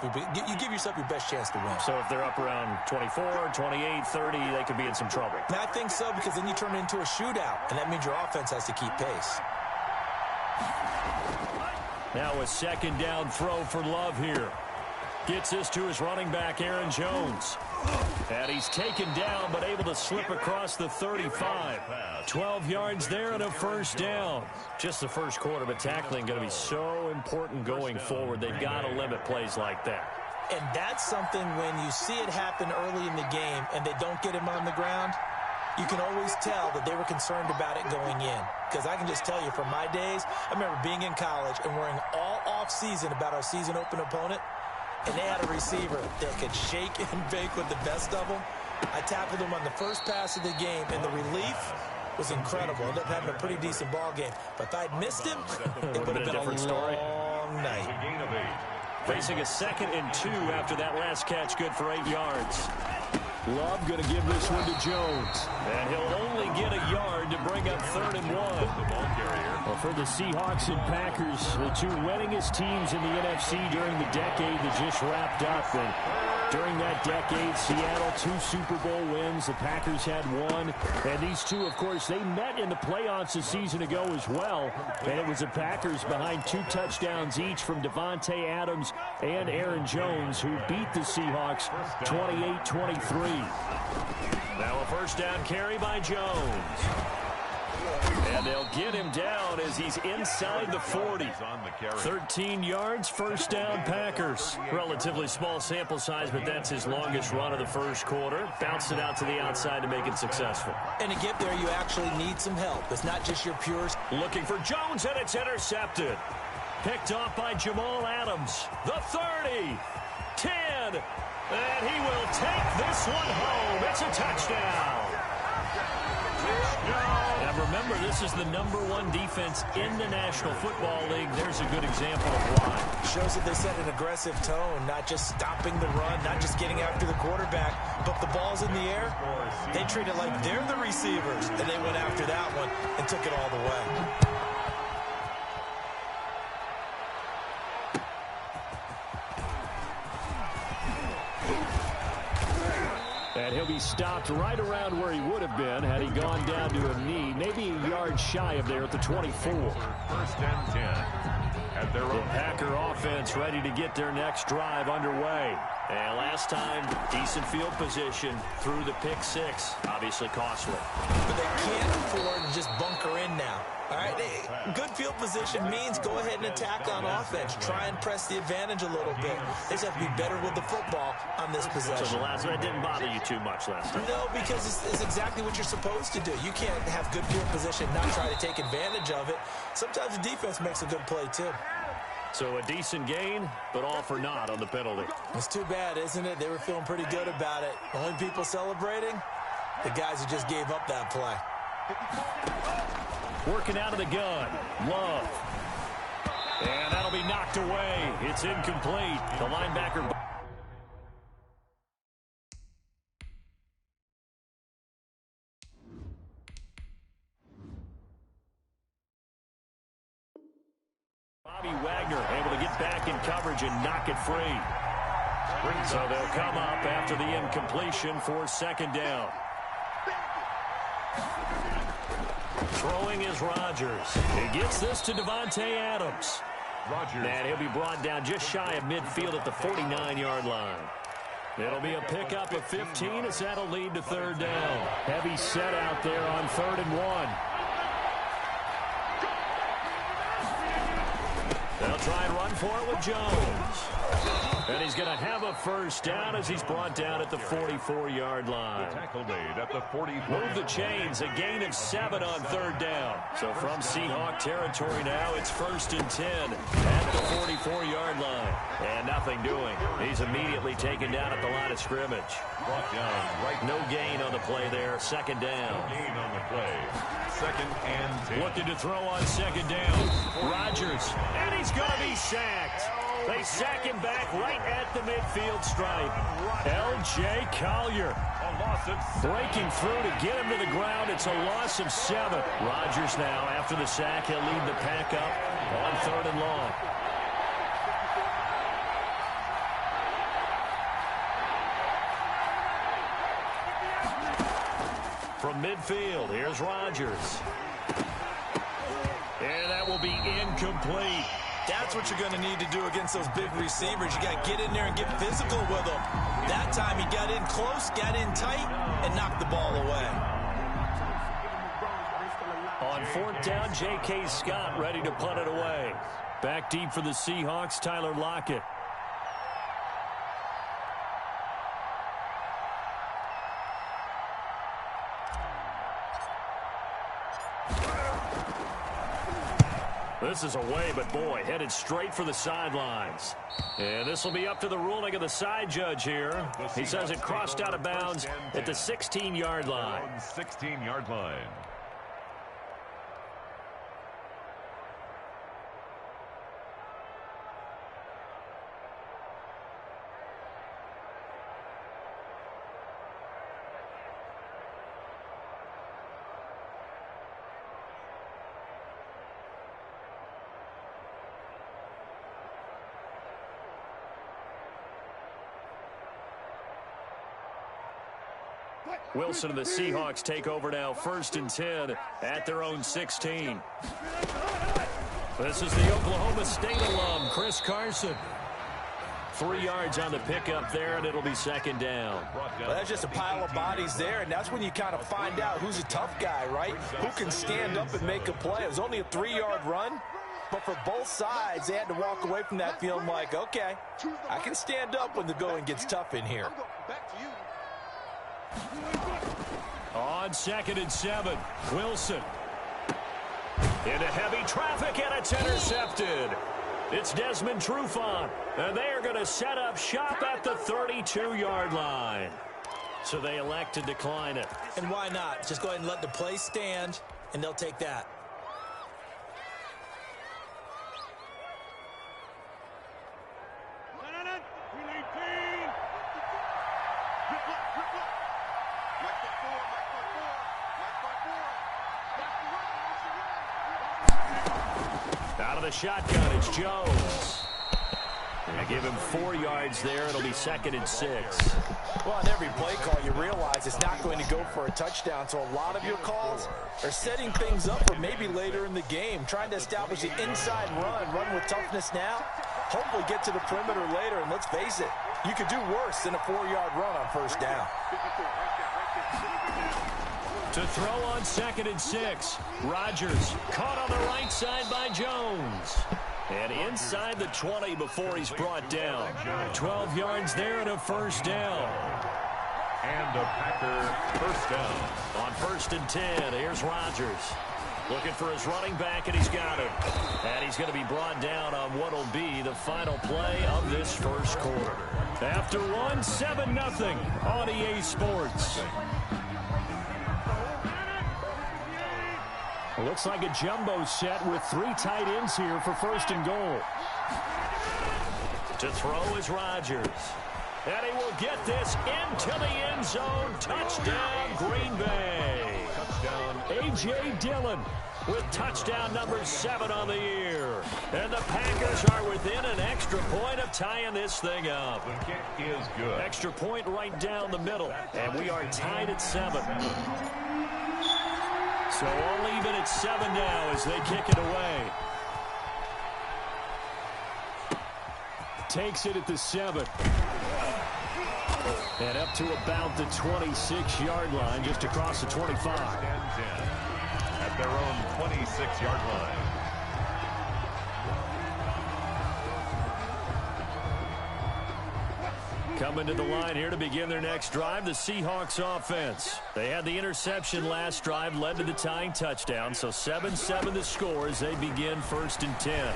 you give yourself your best chance to win. So if they're up around 24, 28, 30, they could be in some trouble. And I think so, because then you turn it into a shootout, and that means your offense has to keep pace. Now a second down throw for Love here. Gets this to his running back, Aaron Jones. And he's taken down, but able to slip across the 35. 12 yards there and a first down. Just the first quarter, but tackling going to be so important going forward. They've got to limit plays like that. And that's something when you see it happen early in the game and they don't get him on the ground, you can always tell that they were concerned about it going in. Because I can just tell you from my days, I remember being in college and worrying all off-season about our season open opponent. And they had a receiver that could shake and bake with the best of them. I tackled him on the first pass of the game, and the relief was incredible. Ended up having a pretty decent ball game. But if I'd missed him, it would have been a long night. Facing a 2nd and 2 after that last catch, good for 8 yards. Love going to give this one to Jones. And he'll only get a yard to bring up 3rd and 1. Well, for the Seahawks and Packers, the two winningest teams in the NFC during the decade that just wrapped up. And during that decade, Seattle 2 Super Bowl wins. The Packers had 1. And these two, of course, they met in the playoffs a season ago as well. And it was the Packers behind 2 touchdowns each from Davante Adams and Aaron Jones who beat the Seahawks 28-23. Now a first down carry by Jones. And they'll get him down as he's inside the 40. 13 yards, first down, Packers. Relatively small sample size, but that's his longest run of the first quarter. Bounced it out to the outside to make it successful. And to get there, you actually need some help. It's not just your pure... Looking for Jones, and it's intercepted. Picked off by Jamal Adams. The 30, 10, and he will take this one home. It's a touchdown. Now remember, this is the #1 defense in the National Football League. There's a good example of why. Shows that they set an aggressive tone, not just stopping the run, not just getting after the quarterback, but the ball's in the air. They treat it like they're the receivers, and they went after that one and took it all the way. And he'll be stopped right around where he would have been had he gone down to a knee, maybe a yard shy of there at the 24. 1st and 10. The Packer offense ready to get their next drive underway. And last time, decent field position through the pick 6. Obviously costly. But they can't afford to just bunker in now. All right, good field position means go ahead and attack on offense. Try and press the advantage a little bit. They just have to be better with the football on this possession. So the last one didn't bother you too much last time? No, because it's exactly what you're supposed to do. You can't have good field position and not try to take advantage of it. Sometimes the defense makes a good play, too. So a decent gain, but all for naught on the penalty. It's too bad, isn't it? They were feeling pretty good about it. Only people celebrating, the guys who just gave up that play. Working out of the gun, Love. And that'll be knocked away. It's incomplete. The linebacker... Bobby Wagner able to get back in coverage and knock it free. So they'll come up after the incompletion for 2nd down. Throwing is Rodgers. He gets this to Davante Adams. And he'll be brought down just shy of midfield at the 49-yard line. It'll be a pickup of 15 as that'll lead to 3rd down. Heavy set out there on 3rd and 1. They'll try and run for it with Jones. And he's going to have a first down as he's brought down at the 44-yard line. Tackle made at the 44. Move the chains, a gain of 7 on 3rd down. So from Seahawk territory now, it's 1st and 10 at the 44-yard line. And nothing doing. He's immediately taken down at the line of scrimmage. Brought down right. No gain on the play there. 2nd down. No gain on the play. 2nd and 10. Looking to throw on 2nd down. Rodgers. And he's going to be sacked. They sack him back right at the midfield stripe. L.J. Collier breaking through to get him to the ground. It's a loss of 7. Rodgers now, after the sack, he'll lead the pack up on 3rd and long. from midfield. Here's Rodgers. And that will be incomplete. That's what you're going to need to do against those big receivers. You got to get in there and get physical with them. That time he got in close, got in tight, and knocked the ball away. On fourth down, J.K. Scott ready to punt it away. Back deep for the Seahawks, Tyler Lockett. This is away, but boy, headed straight for the sidelines. And this will be up to the ruling of the side judge here. He says it crossed out of bounds at the 16-yard line. 16-yard line. Wilson and the Seahawks take over now, 1st and 10 at their own 16. This is the Oklahoma State alum, Chris Carson. 3 yards on the pickup there, and it'll be 2nd down. Well, that's just a pile of bodies there, and that's when you kind of find out who's a tough guy, right? Who can stand up and make a play. It was only a 3-yard run, but for both sides, they had to walk away from that feeling like, okay, I can stand up when the going gets tough in here. On 2nd and 7, Wilson. Into heavy traffic, and it's intercepted. It's Desmond Trufant, and they are going to set up shop at the 32-yard line. So they elect to decline it. And why not? Just go ahead and let the play stand, and they'll take that. Out of the shotgun, it's Jones. They give him 4 yards there. It'll be 2nd and 6. Well, on every play call, you realize it's not going to go for a touchdown. So a lot of your calls are setting things up for maybe later in the game, trying to establish the inside run with toughness now, hopefully get to the perimeter later. And let's face it, you could do worse than a 4-yard run on 1st down. To throw on 2nd and 6. Rodgers caught on the right side by Jones. And inside the 20 before he's brought down. 12 yards there and a 1st down. And a Packer 1st down. On 1st and 10, here's Rodgers. Looking for his running back, and he's got him. And he's going to be brought down on what will be the final play of this 1st quarter. After one, 7-0 on EA Sports. Looks like a jumbo set with 3 tight ends here for 1st and goal. To throw is Rodgers. And he will get this into the end zone. Touchdown, Green Bay. Touchdown. A.J. Dillon with touchdown number 7 on the year. And the Packers are within an extra point of tying this thing up. The kick is good. Extra point right down the middle. And we are tied at 7. So all even at 7 now as they kick it away. Takes it at the 7. And up to about the 26-yard line, just across the 25. 1st and 10 at their own 26-yard line. Coming to the line here to begin their next drive, the Seahawks offense. They had the interception last drive, led to the tying touchdown, so 7-7 the score as they begin 1st and 10.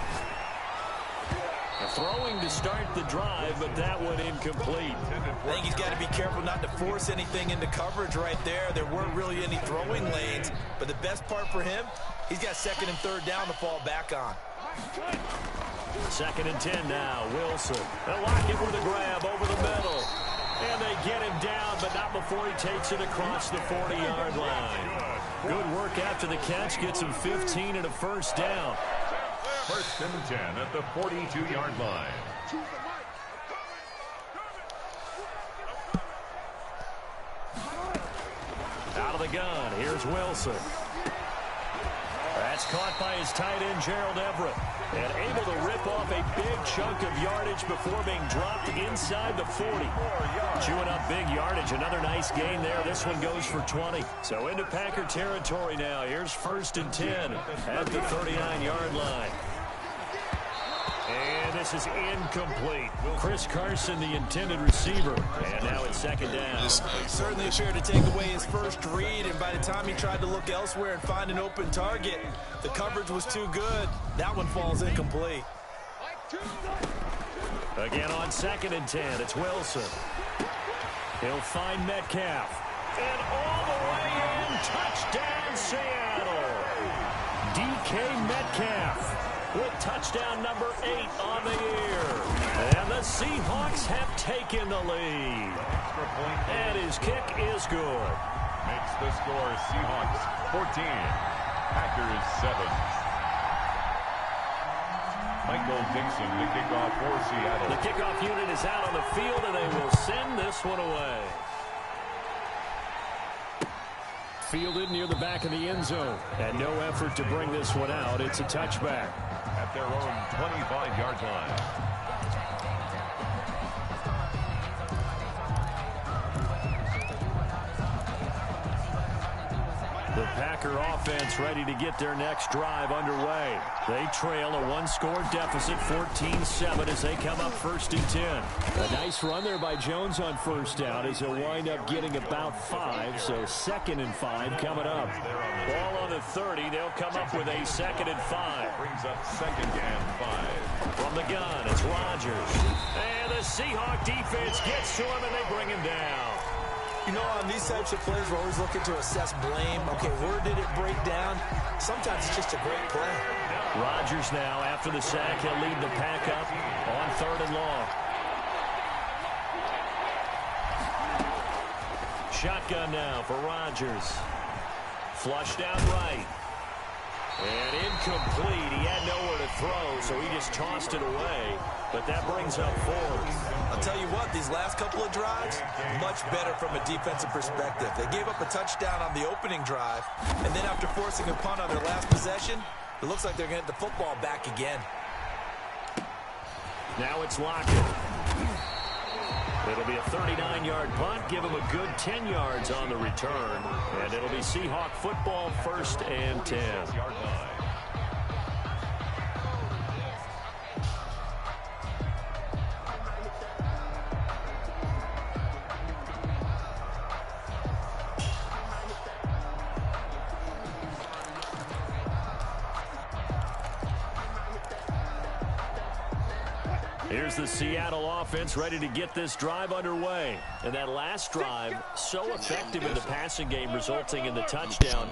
Throwing to start the drive, but that one incomplete. I think he's got to be careful not to force anything into coverage right there. There weren't really any throwing lanes, but the best part for him, he's got 2nd and 3rd down to fall back on. 2nd and 10 now, Wilson. They'll lock it with a grab over the middle. And they get him down, but not before he takes it across the 40-yard line. Good work after the catch, gets him 15 and a 1st down. 1st and 10 at the 42-yard line. Out of the gun, here's Wilson. That's caught by his tight end, Gerald Everett. And able to rip off a big chunk of yardage before being dropped inside the 40. Chewing up big yardage. Another nice gain there. This one goes for 20. So into Packer territory now. Here's 1st and 10 at the 39-yard line. And this is incomplete. Chris Carson, the intended receiver. And now it's 2nd down. Certainly appeared to take away his first read, and by the time he tried to look elsewhere and find an open target, the coverage was too good. That one falls incomplete. Again on 2nd and 10, it's Wilson. He'll find Metcalf. And all the way in, touchdown Seattle. DK Metcalf with touchdown number 8 on the year. And the Seahawks have taken the lead. And his kick is good. Makes the score Seahawks 14, Packers 7. Michael Dixon, the kickoff for Seattle. The kickoff unit is out on the field, and they will send this one away. Fielded near the back of the end zone. And no effort to bring this one out. It's a touchback. At their own 25-yard line. The Packer offense ready to get their next drive underway. They trail a one-score deficit, 14-7, as they come up 1st and 10. A nice run there by Jones on 1st down as he'll wind up getting about 5, so 2nd and 5 coming up. Ball on the 30, they'll come up with a 2nd and 5. Brings up 2nd and 5. From the gun, it's Rodgers. And the Seahawk defense gets to him, and they bring him down. You know, on these types of plays, we're always looking to assess blame. Okay, where did it break down? Sometimes it's just a great play. Rodgers now, after the sack, he'll lead the pack up on 3rd and long. Shotgun now for Rodgers. Flushed out right. And incomplete. He had nowhere to throw, so he just tossed it away. But that brings up 4th. I'll tell you what, these last couple of drives, much better from a defensive perspective. They gave up a touchdown on the opening drive, and then after forcing a punt on their last possession, it looks like they're going to get the football back again. Now it's Lockett. It'll be a 39-yard punt, give him a good 10 yards on the return, and it'll be Seahawk football 1st and 10. Here's the Seattle offense ready to get this drive underway. And that last drive, so effective in the passing game, resulting in the touchdown.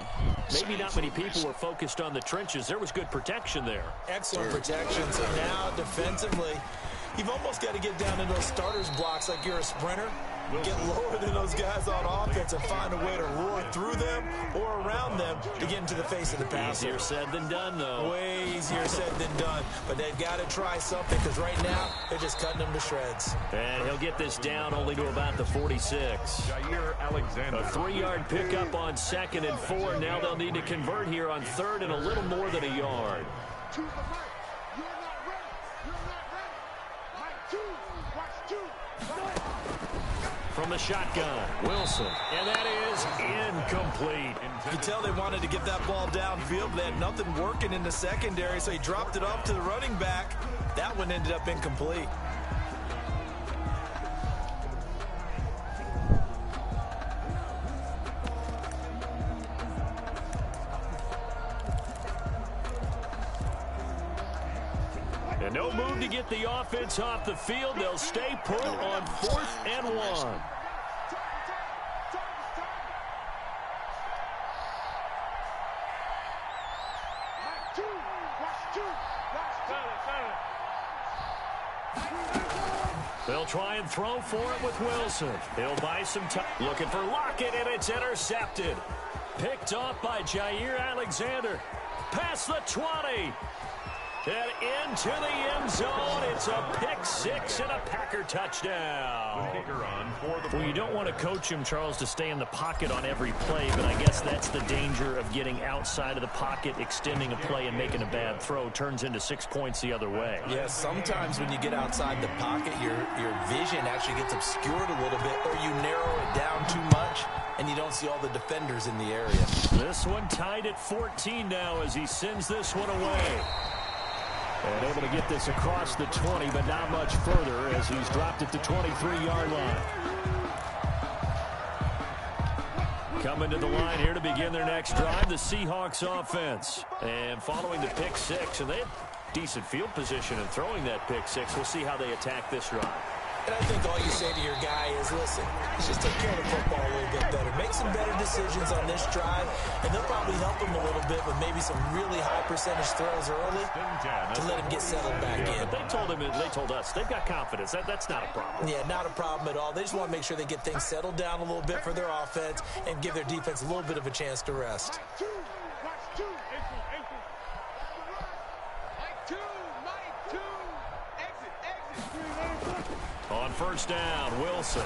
Maybe not many people were focused on the trenches. There was good protection there. Excellent protection. So now defensively, you've almost got to get down into those starters blocks like you're a sprinter. Get lower than those guys on offense and find a way to roar through them or around them to get into the face of the passer. Easier said than done, though. Way easier said than done. But they've got to try something because right now they're just cutting them to shreds. And he'll get this down only to about the 46. Jair Alexander. A 3-yard pickup on 2nd and 4. Now they'll need to convert here on 3rd and a little more than a yard. From the shotgun, Wilson, and that is incomplete. You can tell they wanted to get that ball downfield, but they had nothing working in the secondary, so he dropped it off to the running back. That one ended up incomplete. And no move to get the offense off the field. They'll stay put on 4th and 1. They'll try and throw for it with Wilson. He'll buy some time. Looking for Lockett, and it's intercepted. Picked off by Jair Alexander. Past the 20. And into the end zone. It's a pick six and a Packer touchdown. Well, you don't want to coach him, Charles, to stay in the pocket on every play, but I guess that's the danger of getting outside of the pocket, extending a play, and making a bad throw. Turns into 6 points the other way. Yeah, sometimes when you get outside the pocket, your vision actually gets obscured a little bit, or you narrow it down too much, and you don't see all the defenders in the area. This one tied at 14 now as he sends this one away. And able to get this across the 20, but not much further as he's dropped it to 23-yard line. Coming to the line here to begin their next drive, the Seahawks offense. And following the pick six, and they have decent field position in throwing that pick six. We'll see how they attack this drive. And I think all you say to your guy is, listen, let's just take care of the football a little bit better. Make some better decisions on this drive, and they'll probably help him a little bit with maybe some really high percentage throws early to let him get settled back in. But they told us, they've got confidence. That's not a problem. Yeah, not a problem at all. They just want to make sure they get things settled down a little bit for their offense and give their defense a little bit of a chance to rest. On first down, Wilson.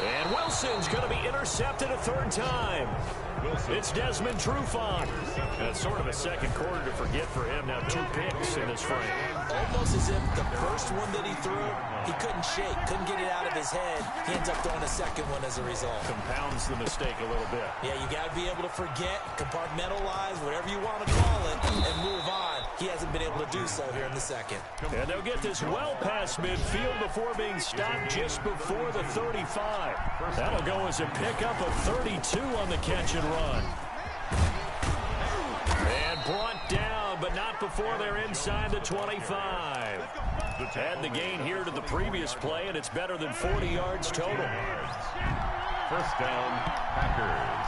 And Wilson's going to be intercepted a third time. It's Desmond Trufant. That's sort of a second quarter to forget for him. Now 2 picks in this frame. Almost as if the first one that he threw, he couldn't shake, couldn't get it out of his head. He ends up throwing a second one as a result. Compounds the mistake a little bit. Yeah, you got to be able to forget, compartmentalize, whatever you want to call it, and move on. He hasn't been able to do so here in the second. And they'll get this well past midfield before being stopped just before the 35. That'll go as a pickup of 32 on the catch and run. And brought down, but not before they're inside the 25. Add the gain here to the previous play, and it's better than 40 yards total. First down, Packers.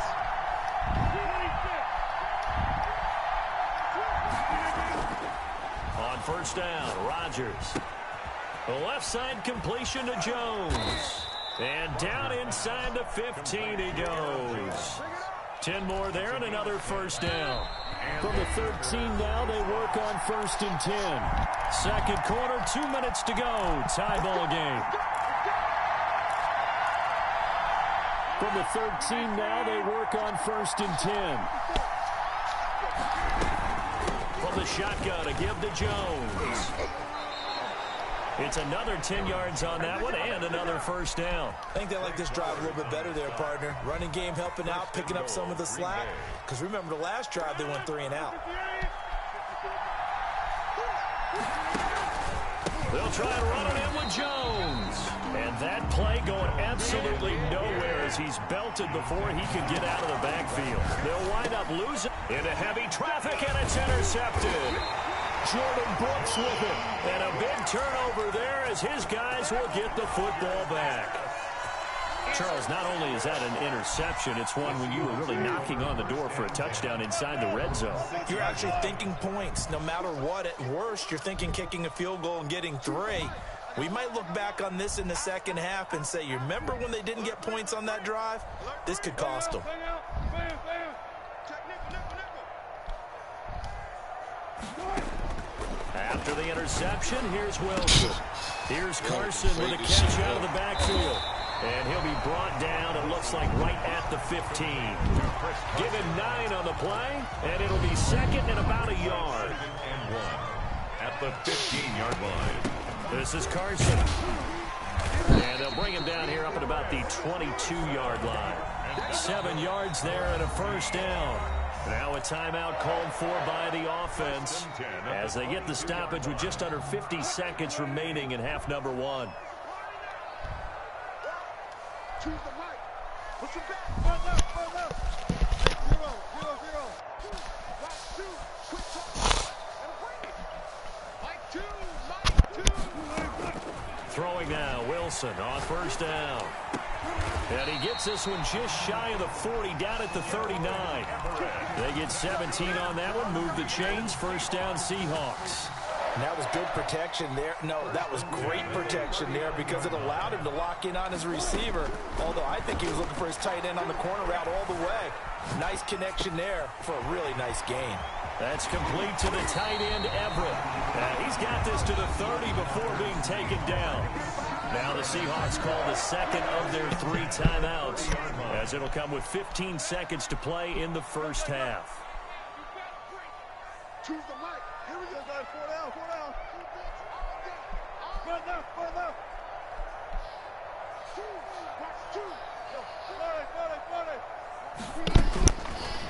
On first down, Rodgers. The left side completion to Jones. And down inside the 15 he goes. 10 more there and another first down. From the 13 now, they work on first and 10. Second quarter, 2 minutes to go. Tie ball game. From the 13 now, they work on first and 10. From the shotgun, a give to Jones. It's another 10 yards on that one and another first down. I think they like this drive a little bit better there, partner. Running game helping out, picking up some of the slack. Because remember, the last drive, they went 3 and out. They'll try and run it in with Jones. And that play going absolutely nowhere as he's belted before he could get out of the backfield. They'll wind up losing into heavy traffic, and it's intercepted. Jordan Brooks with it. And a big turnover there as his guys will get the football back. Charles, not only is that an interception, it's one when you were really knocking on the door for a touchdown inside the red zone. You're actually thinking points. No matter what, at worst, you're thinking kicking a field goal and getting 3. We might look back on this in the second half and say, you remember when they didn't get points on that drive? This could cost them. After the interception, here's Wilson. Here's Carson with a catch out of the backfield. And he'll be brought down, it looks like, right at the 15. Give him 9 on the play, and it'll be second and about a yard. And 1 at the 15-yard line. This is Carson. And they'll bring him down here up at about the 22-yard line. 7 yards there and a first down. Now a timeout called for by the offense as they get the stoppage with just under 50 seconds remaining in half number 1. To the right. Push it back. Run left. 0-0. 2, quick touch. And a break. Mike 2. Throwing now, Wilson on first down. And he gets this one just shy of the 40, down at the 39. They get 17 on that one, move the chains, first down Seahawks. And that was good protection there. No, that was great protection there because it allowed him to lock in on his receiver. Although I think he was looking for his tight end on the corner route all the way. Nice connection there for a really nice gain. That's complete to the tight end, Everett. He's got this to the 30 before being taken down. Now the Seahawks call the second of their 3 timeouts, as it'll come with 15 seconds to play in the first half. Choose the mic. Here we go, guys. 4 down, 4 down. Run left, run left.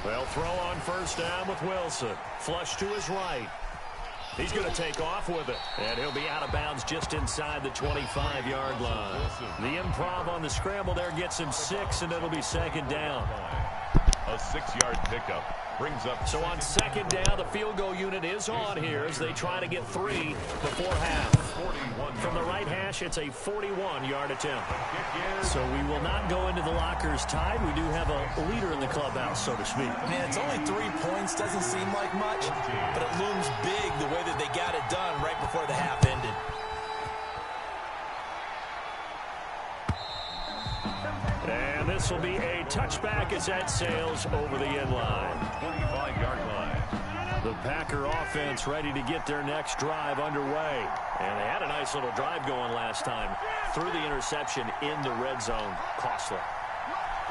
Well, throw on first down with Wilson. Flush to his right. He's going to take off with it. And he'll be out of bounds just inside the 25-yard line. The improv on the scramble there gets him 6, and it'll be second down. A 6-yard pickup brings up. So on second down, the field goal unit is on here as they try to get 3 before half. From the right hash, it's a 41-yard attempt. So we will not go into the lockers tied. We do have a leader in the clubhouse, so to speak. Man, it's only 3 points. Doesn't seem like much, but it looms big the way that they got it done right before the half ended. And this will be a touchback as that sails over the end line. 25-yard line. The Packer offense ready to get their next drive underway. And they had a nice little drive going last time. Threw the interception in the red zone. Costly.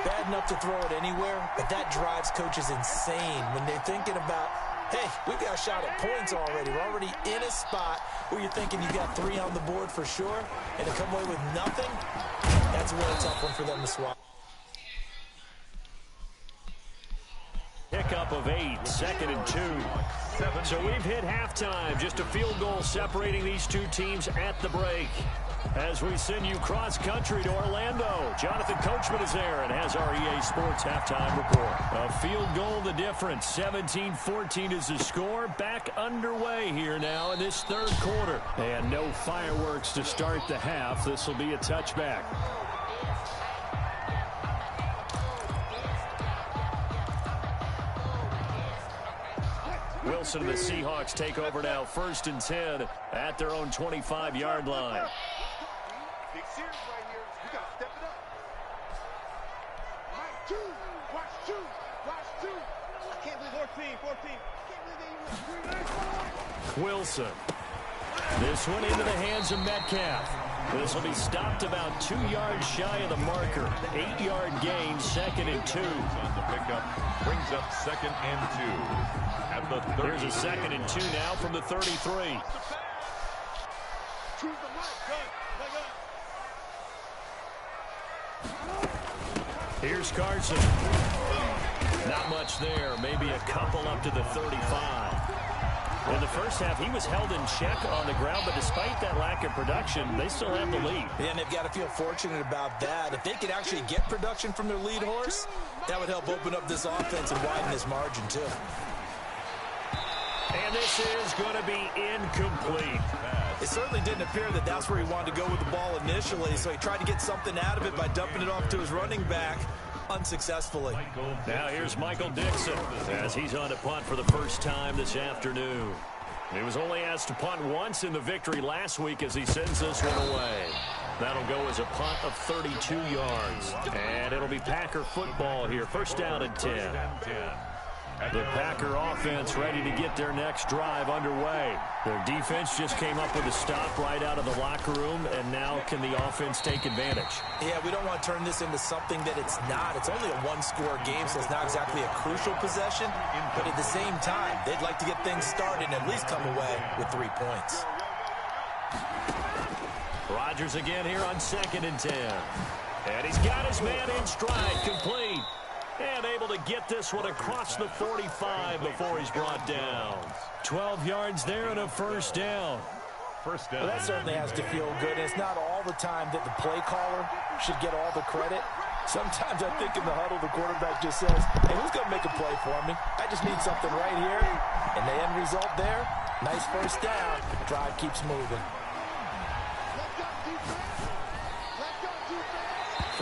Bad enough to throw it anywhere, but that drives coaches insane when they're thinking about, hey, we've got a shot at points already. We're already in a spot where you're thinking you got 3 on the board for sure, and to come away with nothing, that's a really tough one for them to swallow. Pickup of 8, second and 2. So we've hit halftime. Just a field goal separating these two teams at the break. As we send you cross-country to Orlando, Jonathan Coachman is there and has our EA Sports halftime report. A field goal the difference. 17-14 is the score. Back underway here now in this third quarter. And no fireworks to start the half. This will be a touchback. Wilson and the Seahawks take over now, 1st and 10 at their own 25-yard line. Big series right here. You got to step it up. Mike, 2. Watch 2. Watch 2. I can't believe 14. I can't believe they even Wilson. This one into the hands of Metcalf. This will be stopped about 2 yards shy of the marker. 8-yard gain, 2nd and 2. On the pickup brings up 2nd and 2. At the 30. Here's a 2nd and 2 now from the 33. Choose the mic. Here's Carson. Not much there. Maybe a couple up to the 35. In the first half, he was held in check on the ground, but despite that lack of production, they still have the lead. Yeah, and they've got to feel fortunate about that. If they could actually get production from their lead horse, that would help open up this offense and widen this margin, too. And this is going to be incomplete. It certainly didn't appear that that's where he wanted to go with the ball initially, so he tried to get something out of it by dumping it off to his running back unsuccessfully. Now here's Michael Dixon as he's on to punt for the first time this afternoon. He was only asked to punt once in the victory last week as he sends this one away. That'll go as a punt of 32 yards. And it'll be Packer football here. 1st down and 10. The Packer offense ready to get their next drive underway. Their defense just came up with a stop right out of the locker room, and now can the offense take advantage? Yeah, we don't want to turn this into something that it's not. It's only a 1-score game, so it's not exactly a crucial possession. But at the same time, they'd like to get things started and at least come away with 3 points. Rodgers again here on 2nd and 10. And he's got his man in stride, complete. And able to get this one across the 45 before he's brought down. 12 yards there and a 1st down. First down. Well, that certainly has to feel good. It's not all the time that the play caller should get all the credit. Sometimes I think in the huddle, the quarterback just says, hey, who's going to make a play for me? I just need something right here. And the end result there, nice 1st down. Drive keeps moving.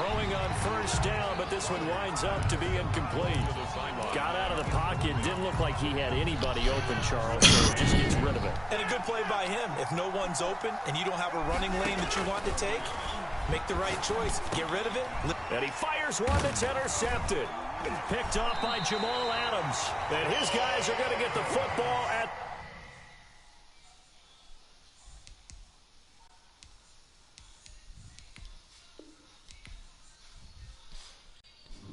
Throwing on first down, but this one winds up to be incomplete. Got out of the pocket. Didn't look like he had anybody open, Charles, so just gets rid of it. And a good play by him. If no one's open and you don't have a running lane that you want to take, make the right choice. Get rid of it. And he fires one that's intercepted. Picked off by Jamal Adams. And his guys are going to get the football at